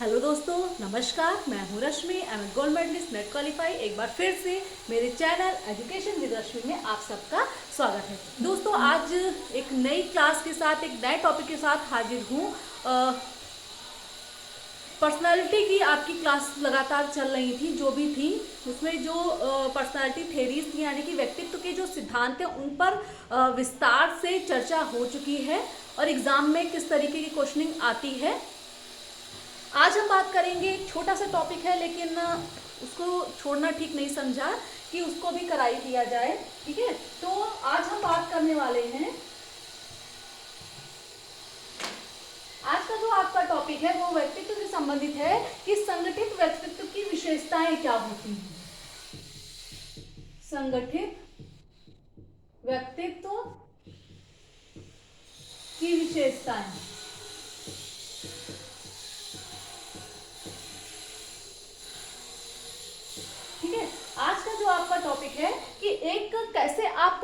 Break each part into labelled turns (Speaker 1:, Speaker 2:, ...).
Speaker 1: Hello दोस्तों, नमस्कार। मैं हूँ Rashmi, I am gold medalist NET qualify. एक बार फिर से मेरे चैनल एजुकेशन विद रश्मि में आप सबका स्वागत है। दोस्तों, आज एक नई क्लास के साथ, एक नए टॉपिक के साथ हाजिर हूँ। पर्सनालिटी की आपकी क्लास लगातार चल रही थी, जो भी थी उसमें जो पर्सनालिटी थेरीज थी, यानी कि व्यक्तित्व के जो सिद्धांत हैं उन पर विस्तार से चर्चा हो चुकी है और एग्जाम में किस तरीके की क्वेश्चनिंग आती है। आज हम बात करेंगे, एक छोटा सा टॉपिक है लेकिन उसको छोड़ना ठीक नहीं समझा कि उसको भी कराई दिया जाए। ठीक है, तो आज हम बात करने वाले हैं, आज का जो आपका टॉपिक है वो व्यक्तित्व से संबंधित है कि संगठित व्यक्तित्व की विशेषताएं क्या होती हैं। संगठित व्यक्तित्व की विशेषताएं। ठीक है, आज का जो आपका टॉपिक है कि एक कैसे आप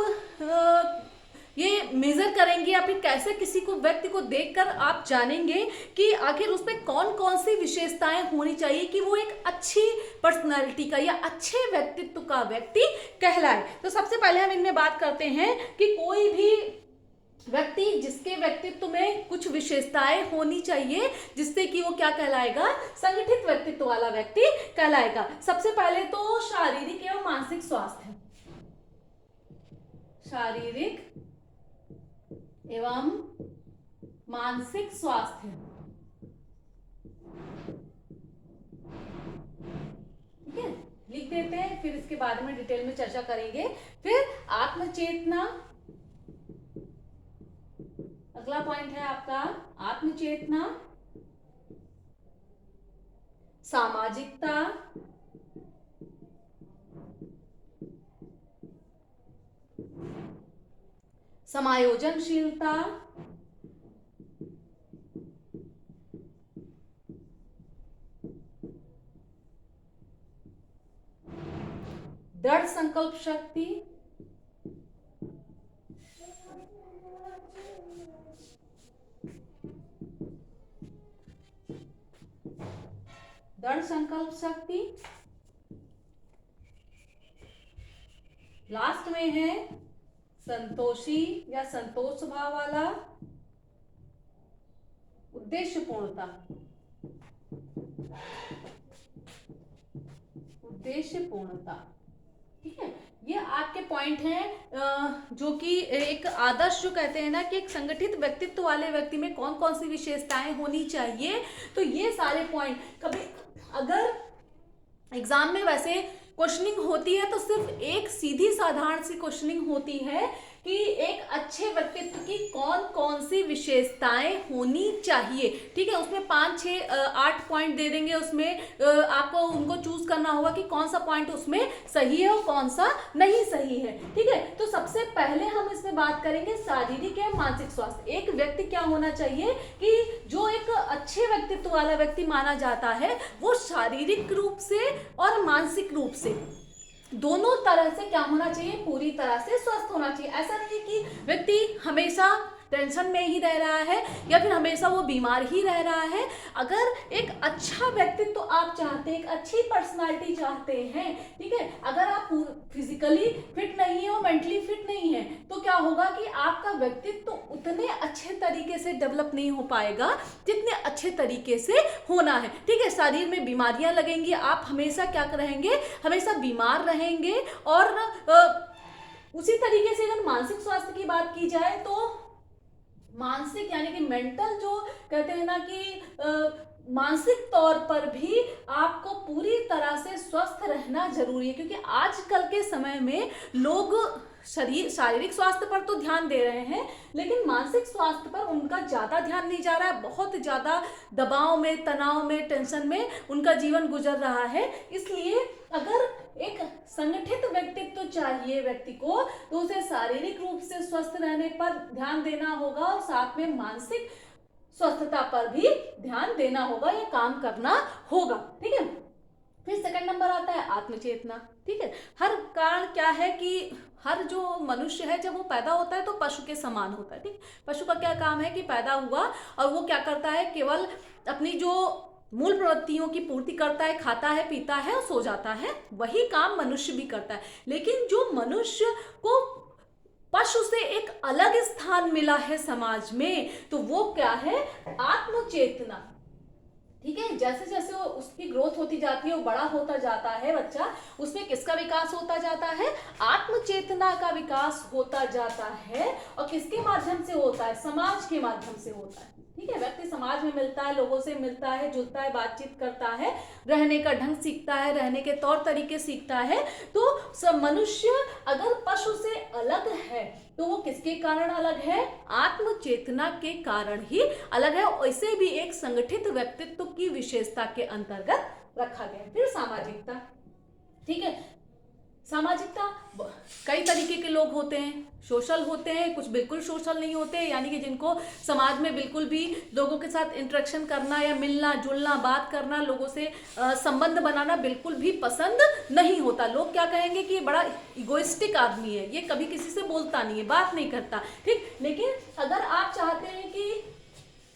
Speaker 1: ये मेजर करेंगे या फिर कैसे किसी को, व्यक्ति को देखकर आप जानेंगे कि आखिर उसमें कौन कौन सी विशेषताएं होनी चाहिए कि वो एक अच्छी पर्सनालिटी का या अच्छे व्यक्तित्व का व्यक्ति कहलाए। तो सबसे पहले हम इनमें बात करते हैं कि कोई भी व्यक्ति जिसके व्यक्तित्व में कुछ विशेषताएं होनी चाहिए जिससे कि वो क्या कहलाएगा, संगठित व्यक्तित्व वाला व्यक्ति कहलाएगा। सबसे पहले तो शारीरिक एवं मानसिक स्वास्थ्य, शारीरिक एवं मानसिक स्वास्थ्य। ठीक है, लिख देते हैं, फिर इसके बारे में डिटेल में चर्चा करेंगे। फिर आत्मचेतना, अगला पॉइंट है आपका आत्मचेतना, सामाजिकता, समायोजनशीलता, दृढ़ संकल्प शक्ति, दृढ़ संकल्प शक्ति। लास्ट में है संतोषी या संतोष स्वभाव वाला, उद्देश्यपूर्णता, उद्देश्यपूर्णता। ठीक है, ये आपके पॉइंट हैं जो कि एक आदर्श, जो कहते हैं ना कि एक संगठित व्यक्तित्व वाले व्यक्ति में कौन कौन सी विशेषताएं होनी चाहिए। तो ये सारे पॉइंट, कभी अगर एग्जाम में वैसे क्वेश्चनिंग होती है तो सिर्फ एक सीधी साधारण सी क्वेश्चनिंग होती है कि एक अच्छे व्यक्तित्व की कौन कौन सी विशेषताएं होनी चाहिए। ठीक है, उसमें 5, 6, 8 पॉइंट दे देंगे, उसमें आपको उनको चूज करना होगा कि कौन सा पॉइंट उसमें सही है और कौन सा नहीं सही है। ठीक है, तो सबसे पहले हम इसमें बात करेंगे शारीरिक या मानसिक स्वास्थ्य। एक व्यक्ति क्या होना चाहिए कि जो एक अच्छे व्यक्तित्व वाला व्यक्ति माना जाता है वो शारीरिक रूप से और मानसिक रूप से दोनों तरह से क्या होना चाहिए, पूरी तरह से स्वस्थ होना चाहिए। ऐसा नहीं है कि व्यक्ति हमेशा टेंशन में ही रह रहा है या फिर हमेशा वो बीमार ही रह रहा है। अगर एक अच्छा व्यक्तित्व तो आप चाहते हैं, एक अच्छी पर्सनालिटी चाहते हैं, ठीक है, अगर आप फिजिकली फिट नहीं हो, मेंटली फिट नहीं है, तो क्या होगा कि आपका व्यक्तित्व तो उतने अच्छे तरीके से डेवलप नहीं हो पाएगा जितने अच्छे तरीके से होना है। ठीक है, शरीर में बीमारियां लगेंगी, आप हमेशा क्या रहेंगे, हमेशा बीमार रहेंगे। और उसी तरीके से अगर मानसिक स्वास्थ्य की बात की जाए तो मानसिक यानी कि मेंटल, जो कहते हैं ना कि मानसिक तौर पर भी आपको पूरी तरह से स्वस्थ रहना जरूरी है, क्योंकि आजकल के समय में लोग शारीरिक स्वास्थ्य पर तो ध्यान दे रहे हैं लेकिन मानसिक स्वास्थ्य पर उनका ज़्यादा ध्यान नहीं जा रहा है। बहुत ज़्यादा दबाव में, तनाव में, टेंशन में उनका जीवन गुजर रहा है। इसलिए अगर एक संगठित व्यक्तित्व चाहिए व्यक्ति को तो उसे शारीरिक रूप से स्वस्थ रहने पर ध्यान देना होगा और साथ में मानसिक स्वस्थता पर भी ध्यान देना होगा, या काम करना होगा। ठीक है, फिर सेकंड नंबर आता है आत्मचेतना। ठीक है, हर कारण क्या है कि हर जो मनुष्य है जब वो पैदा होता है तो पशु के समान होता है। ठीक, पशु का क्या काम है कि पैदा हुआ और वो क्या करता है, केवल अपनी जो मूल प्रवृत्तियों की पूर्ति करता है, खाता है, पीता है और सो जाता है। वही काम मनुष्य भी करता है। लेकिन जो मनुष्य को पशु से एक अलग स्थान मिला है समाज में, तो वो क्या है? आत्मचेतना। ठीक है, जैसे जैसे वो उसकी ग्रोथ होती जाती है, वो बड़ा होता जाता है बच्चा, उसमें किसका विकास होता जाता है? आत्मचेतना का विकास होता जाता है। और किसके माध्यम से होता है? समाज के माध्यम से होता है। ठीक है, व्यक्ति समाज में मिलता है, लोगों से मिलता है, जुलता है, बातचीत करता है, रहने का ढंग सीखता है, रहने के तौर तरीके सीखता है। तो मनुष्य अगर पशु से अलग है तो वो किसके कारण अलग है? आत्मचेतना के कारण ही अलग है। इसे भी एक संगठित व्यक्तित्व की विशेषता के अंतर्गत रखा गया। फिर सामाजिकता। ठीक है, सामाजिकता, कई तरीके के लोग होते हैं। सोशल होते हैं, कुछ बिल्कुल सोशल नहीं होते, यानी कि जिनको समाज में बिल्कुल भी लोगों के साथ इंटरेक्शन करना या मिलना जुलना, बात करना, लोगों से संबंध बनाना बिल्कुल भी पसंद नहीं होता। लोग क्या कहेंगे कि ये बड़ा इगोइस्टिक आदमी है, ये कभी किसी से बोलता नहीं है, बात नहीं करता। ठीक, लेकिन अगर आप चाहते हैं कि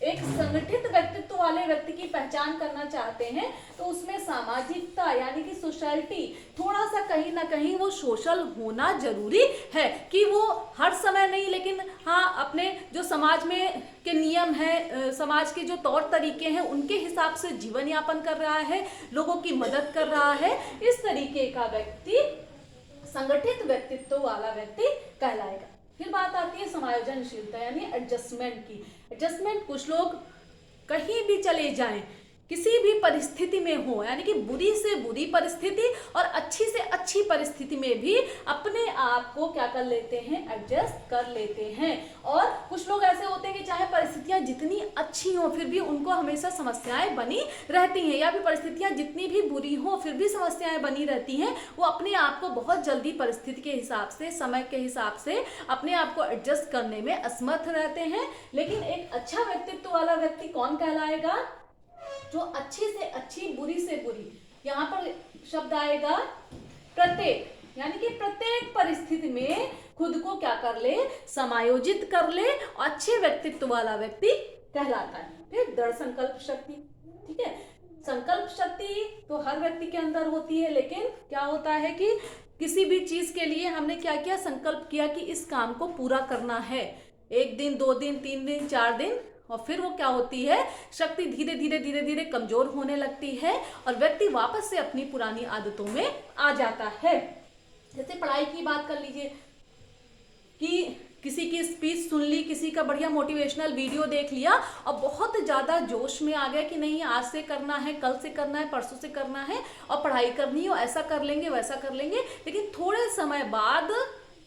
Speaker 1: एक संगठित व्यक्तित्व वाले व्यक्ति की पहचान करना चाहते हैं, तो उसमें सामाजिकता यानी कि सोशलिटी, थोड़ा सा कहीं ना कहीं वो सोशल होना जरूरी है। कि वो हर समय नहीं, लेकिन हाँ अपने जो समाज में के नियम है, समाज के जो तौर तरीके हैं, उनके हिसाब से जीवन यापन कर रहा है, लोगों की मदद कर रहा है, इस तरीके का व्यक्ति संगठित व्यक्तित्व वाला व्यक्ति कहलाएगा। फिर बात आती है समायोजनशीलता यानी एडजस्टमेंट की। एडजस्टमेंट, कुछ लोग कहीं भी चले जाएं, किसी भी परिस्थिति में हो, यानी कि बुरी से बुरी परिस्थिति और अच्छी से अच्छी परिस्थिति में भी अपने आप को क्या कर लेते हैं? एडजस्ट कर लेते हैं। और कुछ लोग ऐसे होते हैं कि चाहे परिस्थितियां जितनी अच्छी हो फिर भी उनको हमेशा समस्याएं बनी रहती हैं, या फिर परिस्थितियां जितनी भी बुरी हो फिर भी समस्याएं बनी रहती हैं। वो अपने आप को बहुत जल्दी परिस्थिति के हिसाब से, समय के हिसाब से अपने आप को एडजस्ट करने में असमर्थ रहते हैं। लेकिन एक अच्छा व्यक्तित्व वाला व्यक्ति कौन कहलाएगा? जो अच्छी से अच्छी, बुरी से बुरी, यहाँ पर शब्द आएगा प्रत्येक, यानी कि प्रत्येक परिस्थिति में खुद को क्या कर ले? समायोजित कर ले, और अच्छे व्यक्तित्व वाला व्यक्ति कहलाता है। फिर दृढ़ संकल्प शक्ति। ठीक है, संकल्प शक्ति तो हर व्यक्ति के अंदर होती है, लेकिन क्या होता है कि किसी भी चीज के लिए हमने क्या किया? संकल्प किया कि इस काम को पूरा करना है। 1 दिन, 2 दिन, 3 दिन, 4 दिन, और फिर वो क्या होती है? शक्ति धीरे धीरे धीरे धीरे कमजोर होने लगती है और व्यक्ति वापस से अपनी पुरानी आदतों में आ जाता है। जैसे पढ़ाई की बात कर लीजिए कि किसी की स्पीच सुन ली, किसी का बढ़िया मोटिवेशनल वीडियो देख लिया और बहुत ज़्यादा जोश में आ गया कि नहीं आज से करना है, कल से करना है, परसों से करना है और पढ़ाई करनी है, ऐसा कर लेंगे, वैसा कर लेंगे। लेकिन थोड़े समय बाद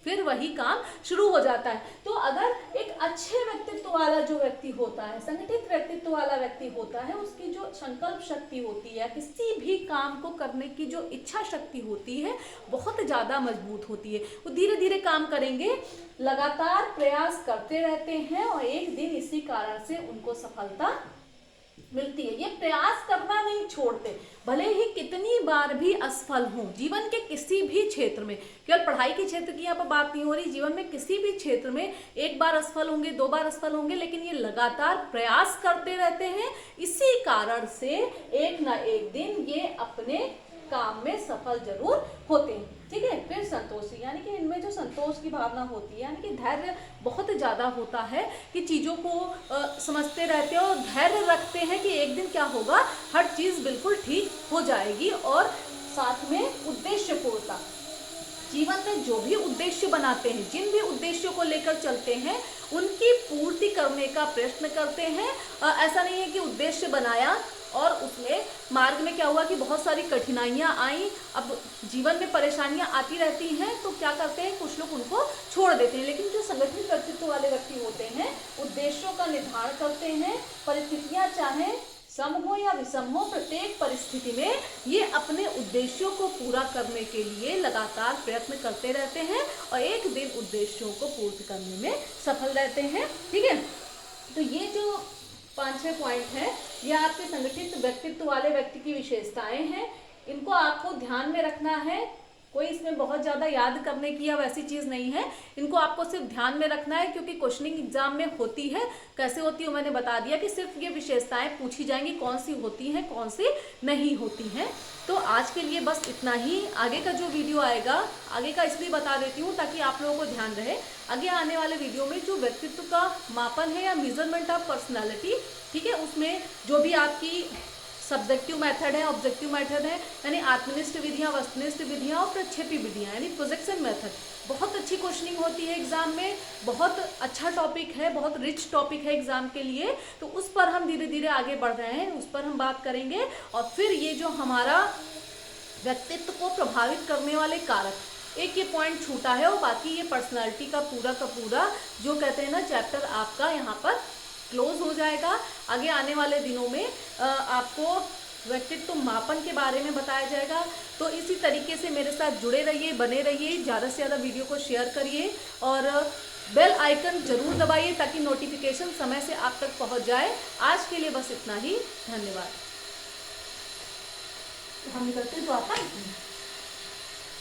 Speaker 1: फिर वही काम शुरू हो जाता है। तो अगर एक अच्छे व्यक्तित्व वाला जो व्यक्ति होता है, संगठित व्यक्तित्व वाला व्यक्ति होता है, उसकी जो संकल्प शक्ति होती है, किसी भी काम को करने की जो इच्छा शक्ति होती है, बहुत ज़्यादा मजबूत होती है। वो धीरे धीरे काम करेंगे, लगातार प्रयास करते रहते हैं और एक दिन इसी कारण से उनको सफलता मिलती है। ये प्रयास करना नहीं छोड़ते, भले ही कितनी बार भी असफल हों जीवन के किसी भी क्षेत्र में। केवल पढ़ाई के क्षेत्र की यहाँ पर बात नहीं हो रही, जीवन में किसी भी क्षेत्र में 1 बार असफल होंगे, 2 बार असफल होंगे, लेकिन ये लगातार प्रयास करते रहते हैं। इसी कारण से एक ना एक दिन ये अपने काम में सफल जरूर होते हैं। ठीक है, फिर संतोष, यानी कि इनमें जो संतोष की भावना होती है, यानी कि धैर्य बहुत ज़्यादा होता है कि चीज़ों को समझते रहते हैं और धैर्य रखते हैं कि एक दिन क्या होगा, हर चीज़ बिल्कुल ठीक हो जाएगी। और साथ में उद्देश्यपूर्णता, जीवन में जो भी उद्देश्य बनाते हैं, जिन भी उद्देश्यों को लेकर चलते हैं, उनकी पूर्ति करने का प्रयत्न करते हैं। ऐसा नहीं है कि उद्देश्य बनाया और उसमें मार्ग में क्या हुआ कि बहुत सारी कठिनाइयाँ आई, अब जीवन में परेशानियाँ आती रहती हैं, तो क्या करते हैं कुछ लोग उनको छोड़ देते हैं। लेकिन जो संगठित व्यक्तित्व वाले व्यक्ति होते हैं, उद्देश्यों का निर्धारण करते हैं, परिस्थितियाँ चाहे सम हो या विषम हो, प्रत्येक परिस्थिति में ये अपने उद्देश्यों को पूरा करने के लिए लगातार प्रयत्न करते रहते हैं और एक दिन उद्देश्यों को पूर्ण करने में सफल रहते हैं। ठीक है, तो ये जो 5-6 पॉइंट है, ये आपके संगठित व्यक्तित्व वाले व्यक्ति की विशेषताएं हैं। इनको आपको ध्यान में रखना है कोई इसमें बहुत ज़्यादा याद करने की या वैसी चीज़ नहीं है। इनको आपको सिर्फ ध्यान में रखना है, क्योंकि क्वेश्चनिंग एग्जाम में होती है। कैसे होती है मैंने बता दिया कि सिर्फ ये विशेषताएं पूछी जाएंगी, कौन सी होती हैं कौन सी नहीं होती हैं। तो आज के लिए बस इतना ही। आगे का जो वीडियो आएगा, आगे का इसलिए बता देती हूँ ताकि आप लोगों को ध्यान रहे, आगे आने वाले वीडियो में जो व्यक्तित्व का मापन है या मेजरमेंट ऑफ पर्सनैलिटी, ठीक है, उसमें जो भी आपकी सब्जेक्टिव मेथड है, ऑब्जेक्टिव मेथड है, यानी आत्मनिष्ठ विधियां, वस्तुनिष्ठ विधियां और प्रक्षेपी विधियां, यानी प्रोजेक्शन मेथड, बहुत अच्छी क्वेश्चनिंग होती है एग्जाम में। बहुत अच्छा टॉपिक है, बहुत रिच टॉपिक है एग्जाम के लिए। तो उस पर हम धीरे धीरे आगे बढ़ रहे हैं, उस पर हम बात करेंगे। और फिर ये जो हमारा व्यक्तित्व को प्रभावित करने वाले कारक, एक ये पॉइंट छूटा है, और बाकी ये पर्सनालिटी का पूरा जो कहते हैं ना चैप्टर आपका यहाँ पर क्लोज हो जाएगा। आगे आने वाले दिनों में आपको व्यक्तित्व मापन के बारे में बताया जाएगा। तो इसी तरीके से मेरे साथ जुड़े रहिए, बने रहिए, ज़्यादा से ज़्यादा वीडियो को शेयर करिए और बेल आइकन जरूर दबाइए ताकि नोटिफिकेशन समय से आप तक पहुंच जाए। आज के लिए बस इतना ही, धन्यवाद। हम निकलते हैं, तो आता है।